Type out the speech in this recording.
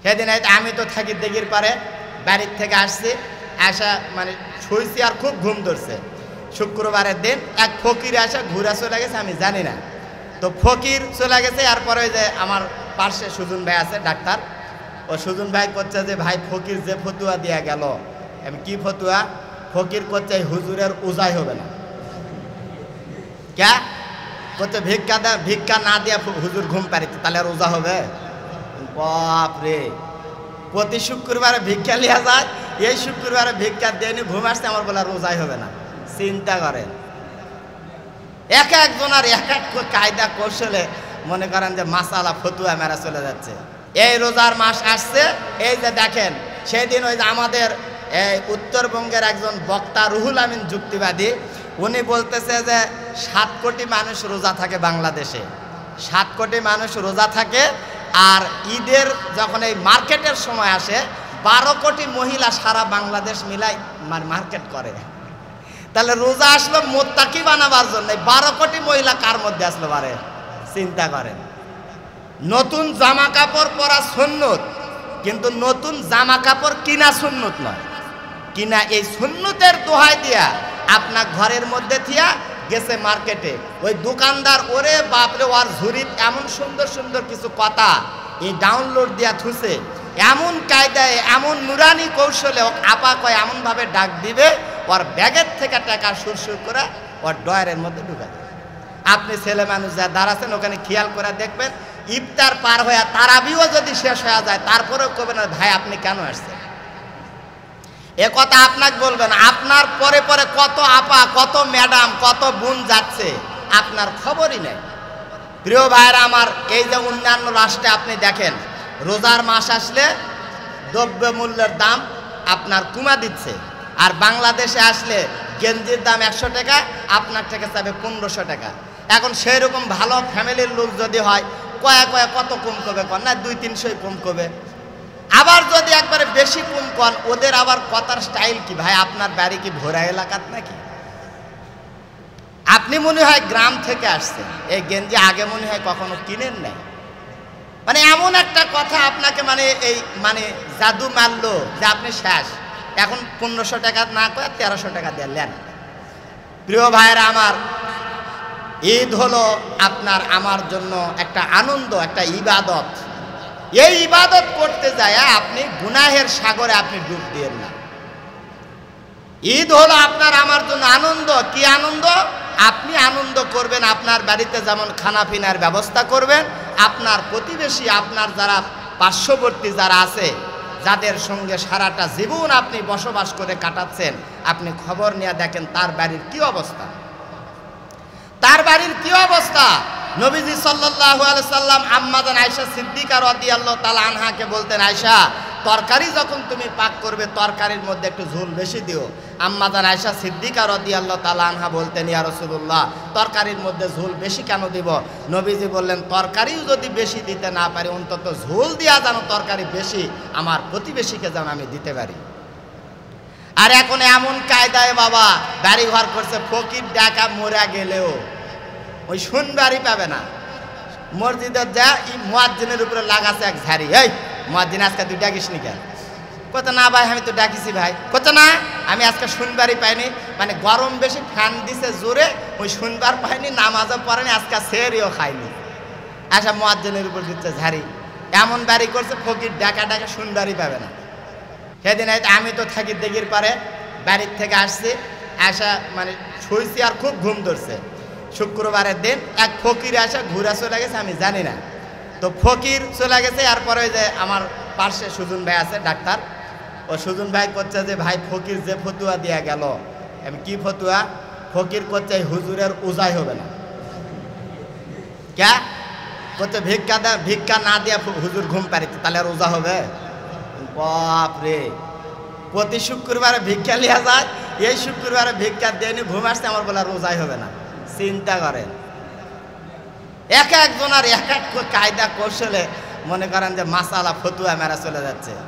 সেদিন আমি তো থাকি দিঘির পারে, বাড়ির থেকে আসছি, আসা মানে শুয়েছি আর খুব ঘুম ধরছে। শুক্রবারের দিন এক ফকির আসা ঘুরা চলে গেছে, আমি জানি না। তো ফকির চলে গেছে, এরপরে ওই যে আমার পাশে সুজন ভাই আছে ডাক্তার, ও সুজন ভাই করছে যে ভাই ফকির যে ফতুয়া দিয়া গেল। আমি কি ফতুয়া? ফকির করছে হুজুরের উজাই হবে না। ক্যা করছে ভিক্ষা না দিয়া হুজুর ঘুম পারিত, তাহলে আর রোজা হবে? বাপরে, প্রতি শুক্রবারে ভিক্ষা লিয়া যায়, এই শুক্রবারে ভিক্ষা দেয়নি, ঘুম আসছে, আমার বলে রোজাই হবে না। চিন্তা করেন, এক একজন আর এক এক কায়দা কৌশলে মনে করেন যে মাসালা ফতুয়া মেরা চলে যাচ্ছে। এই রোজার মাস আসছে, এই যে দেখেন সেই দিন ওই যে আমাদের এই উত্তরবঙ্গের একজন বক্তা রুহুল আমিন যুক্তিবাদী, উনি বলতেছে যে 7 কোটি মানুষ রোজা থাকে বাংলাদেশে, 7 কোটি মানুষ রোজা থাকে। আর ঈদের যখন এই মার্কেটের সময় আসে 12 কোটি মহিলা সারা বাংলাদেশ মিলাই মার্কেট করে। তাহলে রোজা আসলো মোত্তাকি বানাবার জন্য, 12 কোটি মহিলা কার মধ্যে আসলো বারে? চিন্তা করেন। নতুন জামা কাপড় পরা সুন্নত, কিন্তু নতুন জামা কাপড় কিনা সুন্নত নয়। কিনা এই সুন্নতের দোহাই দিয়া আপনার ঘরের মধ্যে থিয়া গেছে মার্কেটে, ওই দোকানদার ওরে বাপরে ওর ঝুরিত এমন সুন্দর সুন্দর কিছু কথা এই ডাউনলোড দিয়া থুছে, এমন কায়দায় এমন নুরানি কৌশলে আপা কয় এমনভাবে ডাক দিবে ওর ব্যাগের থেকে টাকা সুরসুর করে ওর ডয়ারের মধ্যে ঢুকা দেবে। আপনি ছেলে মানুষ যা দাঁড়াচ্ছেন ওখানে খেয়াল করে দেখবেন, ইফতার পার হয়ে তারাবিও যদি শেষ হয়ে যায় তারপরেও কবে না ভাই আপনি কেন আসছেন, এ কথা আপনাকে বলবেন। আপনার পরে পরে কত আপা, কত ম্যাডাম, কত বোন যাচ্ছে, আপনার খবরই নেই। প্রিয় ভাইরা আমার, এই যে অন্যান্য রাষ্ট্রে আপনি দেখেন রোজার মাস আসলে দ্রব্য মূল্যের দাম আপনার কমা দিচ্ছে, আর বাংলাদেশে আসলে গেঞ্জির দাম 100 টাকা, আপনার থেকে চাবে 1500 টাকা। এখন সেই রকম ভালো ফ্যামিলির লোক যদি হয় কত কম করবে কন না, 200-300 কম করবে। আবার যদি একবারে বেশি কম কন, ওদের আবার কথার স্টাইল কি ভাই, আপনার বাড়ি কি ভোরা এলাকাত নাকি? আপনি মনে হয় গ্রাম থেকে আসছেন, এই গেঞ্জি আগে মনে হয় কখনো কিনেন নাই। মানে এমন একটা কথা আপনাকে মানে এই মানে জাদু মারলো যে আপনি শেষ, এখন 1500 টাকা না করে 1300 টাকা দিয়ে নেন। প্রিয় ভাইয়েরা আমার, ঈদ হলো আপনার আমার জন্য একটা আনন্দ, একটা ইবাদত। এই ইবাদত করতে যায় আপনি গুনাহের সাগরে আপনি ডুব দিয়েন না। ঈদ হলো আপনার আমার জন্য আনন্দ। কি আনন্দ? আপনি আনন্দ করবেন, আপনার বাড়িতে যেমন খানা পিনার ব্যবস্থা করবেন, আপনার প্রতিবেশী, আপনার যারা পার্শ্ববর্তী যারা আছে, যাদের সঙ্গে সারাটা জীবন আপনি বসবাস করে কাটাচ্ছেন, আপনি খবর নিয়ে দেখেন তার বাড়ির কি অবস্থা, তার বাড়ির কি অবস্থা। নবীজি সাল্লাল্লাহু আলাইহি সাল্লাম আম্মা জান আয়েশা সিদ্দিকা রাদিয়াল্লাহু তাআলা আনহাকে বলতেন, আয়েশা তরকারি যখন তুমি পাক করবে তরকারির মধ্যে একটু ঝোল বেশি দিও। আম্মা জান আয়েশা সিদ্দিকা রাদিয়াল্লাহু তাআলা আনহা বলতেন, ইয়া রাসূলুল্লাহ তরকারির মধ্যে ঝোল বেশি কেন দিব? নবীজি বললেন, তরকারিও যদি বেশি দিতে না পারি অন্তত ঝোল দিয়া যেন তরকারি বেশি আমার প্রতিবেশীকে যেন আমি দিতে পারি। আর এখন এমন কায়দায় বাবা বাড়ি ঘর করছে, ফকির ডাকা মরা গেলেও ওই শুনবারই পাবে না। মসজিদের যা মুয়াজ্জিনের উপরে লাগাছে এক ঝাড়ি, এই মুয়াজ্জিন আজকে তুই ডাকিস নি কেন? কত না ভাই আমি তো ডাকিছি ভাই। কত না আমি আজকে শুনবারই পাইনি, মানে গরম বেশি ফ্যান দিছে জোরে, ওই শুনবার পাইনি, নামাজও পড়েনি, আজকে সেহরিও খাইনি। আচ্ছা মুয়াজ্জিনের উপর দিচ্ছে ঝাড়ি, এমন বাড়ি করছে ফকির ডাকা ডাকা শুনবারই পাবে না। সেদিন আমি তো থাকি দিঘির পারে, বাড়ির থেকে আসছি, আসা মানে শুয়েছি আর খুব ঘুম ধরছে। শুক্রবারের দিন এক ফকির আসা ঘুরা চলে গেছে, আমি জানি না। তো ফকির চলে গেছে, এরপরে ওই যে আমার পাশে সুজন ভাই আছে ডাক্তার, ও সুজন ভাই করছে যে ভাই ফকির যে ফতুয়া দিয়া গেল। আমি কি ফতুয়া? ফকির করছে হুজুরের উজাই হবে না। ক্যা করছে ভিক্ষা না দিয়া হুজুর ঘুম পারিত, তাহলে আর রোজা হবে? বাপরে, প্রতি শুক্রবারে ভিক্ষা লিয়া যায়, এই শুক্রবারে ভিক্ষা দেয়নি, ঘুম আসছে, আমার বলে রোজাই হবে না। চিন্তা করেন, এক একজন আর এক এক কায়দা কৌশলে মনে করেন যে মাসালা ফতুয়া মেরা চলে যাচ্ছে।